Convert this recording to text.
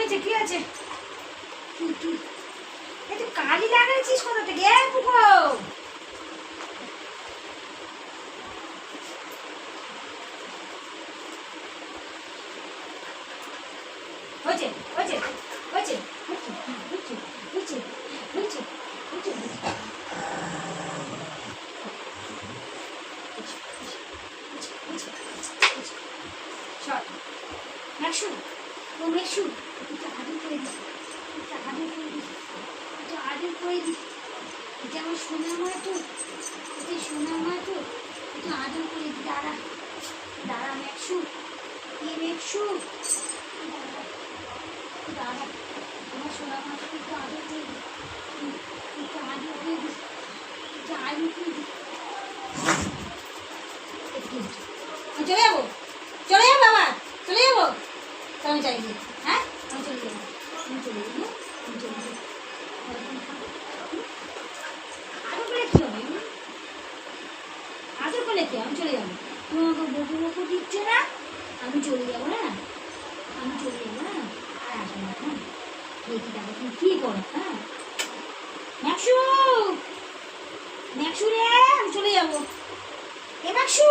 হয়েছে কি আছে? কি কি তুই কালি লাগাইছিস কোথা থেকে? পুকো হয়েছে হয়েছে হয়েছে হয়েছে হয়েছে হয়েছে হয়েছে চল মেঘসু ও মেঘসু একটু আদর করে দিস, একটু আদর করে দিস, একটু আদর করে দিস। এটা আমার সোনা মা তো, এটা সোনা মা তো, একটু আদর করে দিস। দাঁড়া দাঁড়া মেঘসু, এ মেঘসু দাঁড়া, আমার সোনা মাকে একটু আদর করে দিস, একটু আদর করে দিস, একটু আদর করে দিস। চলে যাবো, চলে যাবো বাবা, চলে যাবো। তো আমি চাই হ্যাঁ, আমি চলে যাবো, আমি চলে যাবো, আমি চলে যাবো। আদর করলে কি হবে? আদর করলে কি? আমি চলে যাবো। তুমি আমাকে বকু বকু দিচ্ছ না, আমি চলে যাবো না, আমি চলে যাবো না। আর আসবো না, হ্যাঁ দেখি দেখো তুমি কী করো। হ্যাঁ ম্যাকসু, ম্যাকসু রে, আমি চলে যাবো। এ ম্যাকসু।